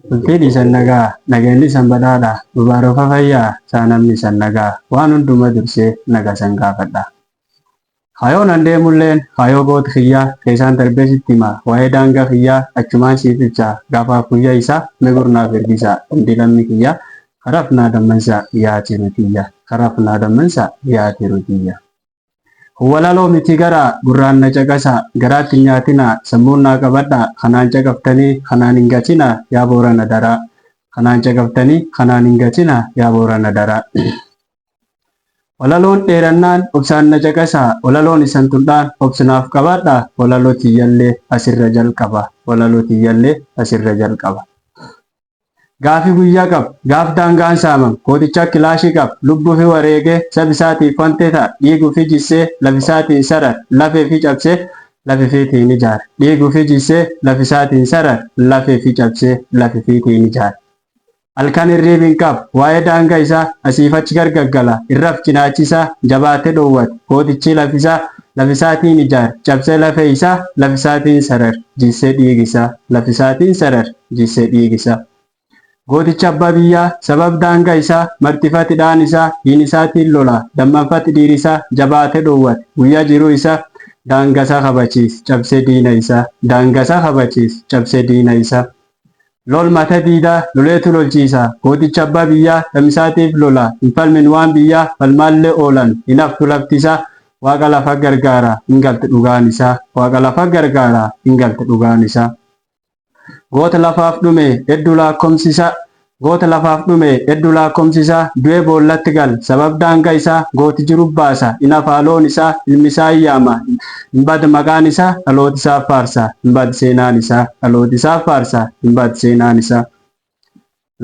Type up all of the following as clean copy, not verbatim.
Bultii san nagaa, nageenyi san badhaadha, dubaaroofa fayyaa, saanamni san nagaa, waan hunduma dursee naga san gaafadha. Hayoon an deemulleen hayoo goota kiyyaa keessaan darbee sitti himaa waa'ee daangaa kiyyaa achumaan siif ibsaa gaafaaf guyyaa isaa megurnaaf ergisaa hundi lammi kiyyaa karaaf naa dammansaa yaa jirutiyya karaaf naa dammansaa yaa jirutiyya. Walaloo miti garaa gurraan na caqasaa garaatti nyaatinaa sammuun naa qabadhaa kanaan caqaftanii kanaan hin gatinaa yaa boorana daraa kanaan caqaftanii kanaan hin gatinaa yaa boorana daraa. Walaloon dheerannaan obsaan na caqasaa walaloon isan tuldhaan obsinaaf qabaadhaa walaloo tiyyallee asirra jalqaba walaloo tiyyallee asirra jalqaba. Gaafi guyyaa qab gaaf daangaan saamam kooticha kilaashii qab lubbuu fi wareegee sabisaatiif wante ta'a dhiiguu fi jissee lafisaatiin sarar lafee fi cabsee lafifiitiin ijaar dhiiguu fi jissee lafisaatiin sarar lafee fi cabsee lafifiitiin ijaar. Halkan hirriibin qab waa'ee daangaa isaa asiif achi gargaggala irraaf cinaachisaa jabaatee dhoowwate kootichi lafisaatiin ijaar cabsee lafee isaa lafisaatiin sarar jissee dhiigisaa lafisaatiin sarar jissee dhiigisaa. Gooticha abbaa biyyaa sabab daangaa isaa martifatidhaan isaa hiin isaatiin lola dammanfati dhiirisaa jabaatee dhoowwate guyyaa jiruu isaa daangasaa kabachiis cabsee diina isaa daangasaa kabachiis cabsee diina isaa. Lol mata diidaa loleetu lolchiisa gooticha abbaa biyyaa lamisaatiif lola hin falmin waan biyyaa falmaallee oolan hin haftu laftisaa waaqa lafa gargaara hin galte dhugaan isaa waaqa lafa gargaara hin galte dhugaan isaa. Goota lafaaf dhume hedduu lakkoomsisaa goota lafaaf dhume hedduu lakkoomsisaa du'ee boollatti gal sabab daangaa isaa gooti jiru baasa hin afaaloon isaa ilmi isaa iyyaama hin bad maqaan isaa dhalooti isaaf faarsa hin bad seenaan isaa dhalooti isaaf faarsa hin bad seenaan isaa.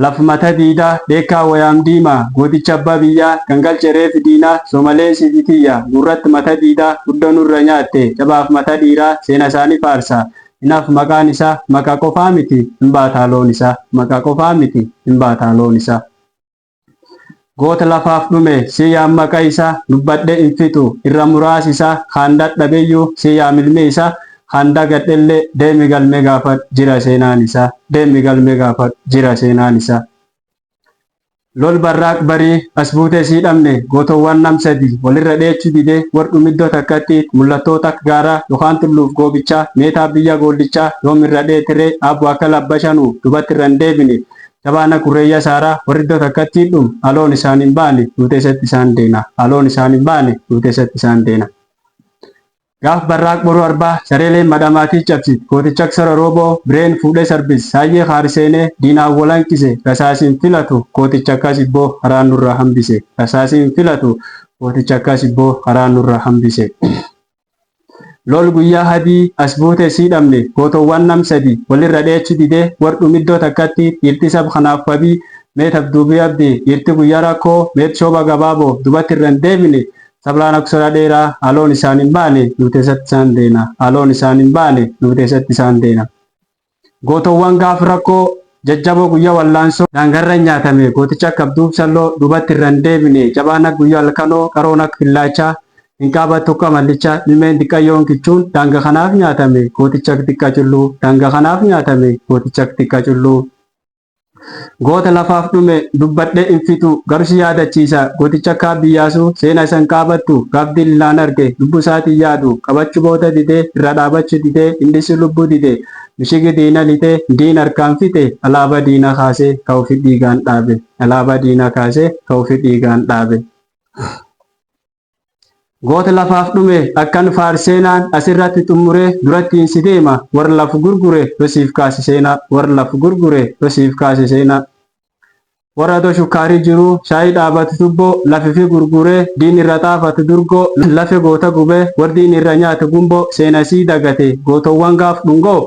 Laf mata diidaa dheekkaa wayaam diimaa gooticha abbaa biyyaa gangalche reefi diinaa soomaleen siifitiyya gurratti mata diidaa guddoo nurra nyaatte cabaaf mata dhiiraa seena isaanii faarsa. Inaaf maqaan isaa maqaa qofaa miti hin baataaloon isaa maqaa qofaa miti hin baataaloon isaa. Goota lafaaf dhume siyyaan maqaa isaa dubbadhee hin fixu irra muraas isaa kaan dadhabeeyyuu siyyaa milmee isaa kaan dagadhellee deemi galmee gaafadh jira seenaan isaa deemi galmee gaafadh jira seenaan isaa. Lol barraaq barii as buutee sii dhabne gootowwan nam sadi walirra dheechuu didee wardhum iddoo takkatti mul'attoota akka gaaraa yookaan tulluuf goobichaa meetaa biyya gooldichaa yoom irra dheetiree abbu akka labbashanu dubatti irra hin deebine jabaana kurreeyya saaraa warri iddoo takkatti dhum aloon isaan hin baane duuteessatti isaan deena aloon isaan hin baane duuteessatti isaan deena. Gaaf barraaq boruu arbaa sareeleen madhamaatii cabsit gooticha aksara rooboo bireen fuudhee sarbis saayyee haariseenee diinaan walanqise rasaasiin filatu gooticha akkas ibboo haraan nurraa hambise rasaasiin filatu gooticha akkas ibboo haraan nurraa hambise. Lol guyyaa hadii as buutee sii dhabne gootowwan nam sadi walirra dheechu didee wardhum iddoo takkatti dhiirti sab kanaaf wabii meetaaf duubii abdii dhiirti guyyaa rakkoo meet shooba gabaaboo dubatti irra hin deebine. Sablaan aksara dheeraa aloon isaan hin baane nuuteessatti isaan deena aloon isaan hin baane nuuteessatti isaan deena. Gootowwan gaaf rakkoo jajjaboo guyyaa wallaansoo daangarra nyaatame gooticha akka abduuf salloo dubatti irra hin deebine jabaan akka guyyaa halkanoo qaroon akka fillaachaa hin qaabattu akka mallichaa ilmeen xiqqayyoon kichuun daanga kanaaf nyaatame gooticha akka xiqqa culluu daanga kanaaf nyaatame gooticha akka xiqqa culluu. Goota lafaaf dhume dubbadhee hin fixu garsi yaadachiisa gooticha akka biyyaasuu seena isan qaabattu gaafdi illaan arge lubbuu isaatiin yaadu qabachuu booda didee irra dhaabachuu didee indisi lubbuu didee mishigi diina litee diin harkaan fixe alaabaa diina kaasee ka'uufi dhiigaan dhaabe alaabaa diina kaasee ka'uufi dhiigaan dhaabe. Goota lafaaf dhume akkan faarseenaan asirratti xumuree duratti hin si deema warra lafu gurgure yosiif kaasi seenaa warra lafu gurgure yosiif kaasi seenaa. Warra adoo shukkaarii jiruu shaayii dhaabatu tubboo lafifi gurguree diin irra xaafatu durgoo lafe goota gubee wardiin irra nyaate gumboo seena sii dagate gootowwan gaaf dhungoo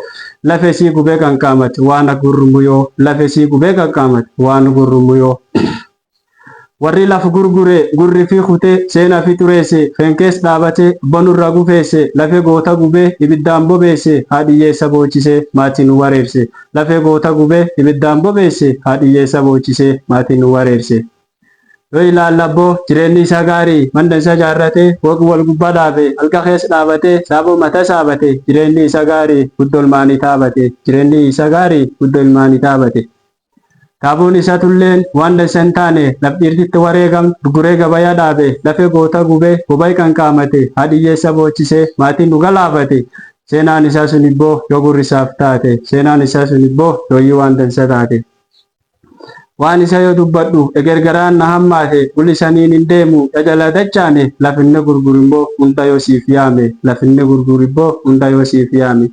lafe sii gubee qaqqaamate waan gurrumuyoo lafe sii gubee qaqqaamate waan gurrumuyoo. Warri lafa gurgure gurri fi kutee seena fi xureesse fenkees dhaabate bonurra gufeesse lafe goota gubee ibiddaan bobeesse haadhiyyeessa boochisee maatiin nu wareerse lafe goota gubee ibiddaan bobeesse haadhiyyeessa boochisee maatiin nu wareerse. Yoo ilaallabboo jireenyi isaa gaarii manda isa jaarratee waqi wal gubbaa dhaabe halka keessa dhaabatee saaboo mata saabate jireenyi isa gaarii guddoo ilmaanii taabate jireenyi isa gaarii guddoo ilmaanii taabate. Kaabuun isaa tulleen waan dansan taane labdhiirtitti wareegam gurguree gabayaa dhaabe lafee goota gubee hubay kan qaamate hadiyyeessa boochisee maatiin dhuga laafate seenaan isaa sun ibboo yoo gurrisaaf taate seenaan isaa sun ibboo yooyyuu waan dansa taate. Waan isa yoo dubbadhu egergaraan na hammaate ulisaniin hin deemu jajala dachaane lafinne gurgurimboo hunda yoo siif yaame lafinne gurgurimboo hunda yoo siif yaame.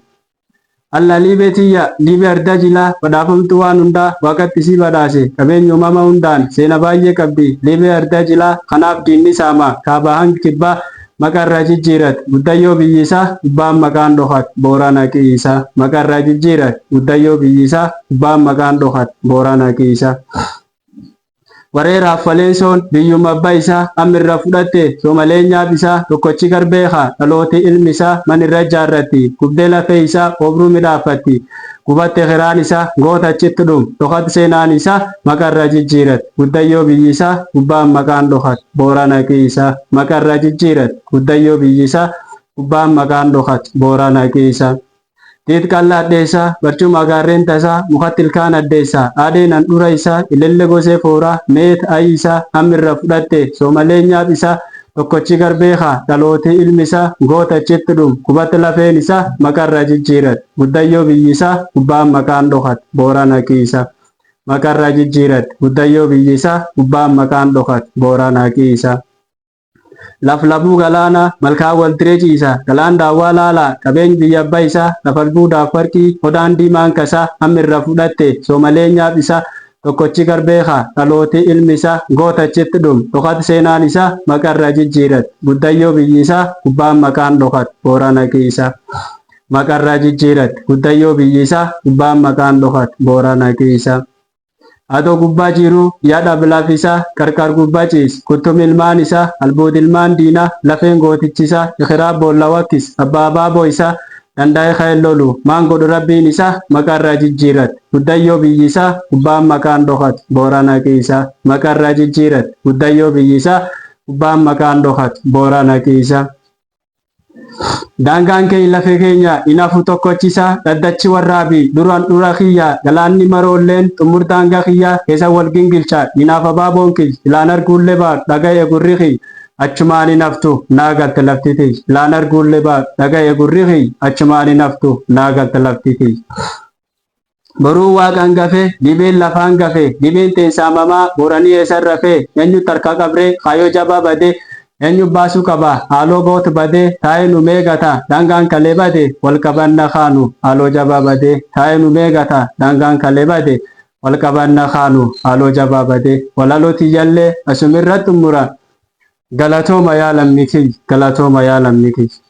Alla liibee tiyya liibee ardaa jilaa badhaafamtu waan hundaa waaqatti si badhaase qabeenya uumama hundaan seena baay'ee qabdi liibee ardaa jilaa kanaaf diinni saama kaabaa hangi kibbaa maqarraa jijjiirat guddayyoo biyyisaa gubbaan maqaan dhokat boorana qiisa maqarraa jijjiirat guddayyoo biyyisaa gubbaan maqaan dhokat boorana qiisa. Wareeraaf faleensoon biyyuma abbaa isaa ammirra fudhatte soomalee nyaab isaa tokkochi garbeeka dhalooti ilmi isaa manirra jaarratti gubdee lafee isaa obruu midhaafatti gubatte kiraan isaa goota achitti dhum dhokat seenaan isaa maqarra jijjiirat guddayyoo biyyisaa gubbaan maqaan dhokat boorana qiisa maqarra jijjiirat guddayyoo biyyisaa gubbaan maqaan dhokat boorana qiisa. Tiit qallaa addeessaa barcuma gaarreen tasaa mukatti ilkaan addeessaa aadeen handhuura isaa ilelle gosee fooraa meet ayi isaa hammirra fudhatte soomalee nyaab isaa tokkochi garbeeka dhalooti ilmi isaa goota achitti dhum gubatti lafeen isaa maqarra jijjiirat guddayyoo biyyisaa gubbaan maqaan dhokat boorana qiisa maqarra jijjiirat guddayyoo biyyisaa gubbaan maqaan dhokat boorana qiisa. Laf labuu galaana malkaa waltiree ciisa galaan daawwaa laala qabeenya biyya abbaa isaa lafa albuudaaf farqii hodaan diimaan kasaa hammirra fudhatte soomalee nyaab isaa tokkochi garbeeka dhalooti ilmi isaa goota achitti dhum dhokat seenaan isaa maqarra jijjiirat guddayyoo biyyisaa gubbaan maqaan dhokat boorana qiisa maqarra jijjiirat guddayyoo biyyisaa gubbaan maqaan dhokat boorana qiisa. Adoo gubbaa jiru yaada bilaaf isaa qarqar gubbaa ciis kuttum ilmaan isaa albuud ilmaan diinaa lafeen gootichisaa ikiraa boolla wakkis abbaa baaboo isaa danda'ee ka'een lolu maan godhu rabbiin isaa maqarra jijjiirat guddayyoo biyyisaa gubbaan maqaan dhokat boorana qiisa maqarra jijjiirat guddayyoo biyyisaa gubbaan maqaan dhokat boorana qiisa. Daangaan keenya lafee keenya inafu tokkochisaa daddachi warraabi duraan dhura kiyya galaanni maroolleen xumur daangaa kiyya keessa wal gingilcha inaaf abaaboon kiyya ilaan arguullee baaq dhaga'e gurri kiyya achumaan hinaftu naa galte lafti kiyya ilaan arguullee baaq dhaga'e gurri kiyya achumaan hinaftu naa galte lafti kiyya. Boruu waaqaan gafee dhibeen lafaan gafee dhibeen teessaamamaa boranii eessan rafee eenyu tarkaa qabree kaayoo jabaa badee eenyu baasuu qaba haaloo goot badee taa'ee nu meeqata daangaan kalee bade wal qabanna kaanu haaloo jabaa badee taa'ee nu meeqata daangaan kalee bade wal qabanna kaanu haaloo jabaa badee walaloo tiyyallee asumirratti mura galatooma yaa lammii kiyya galatooma yaa lammii kiyya.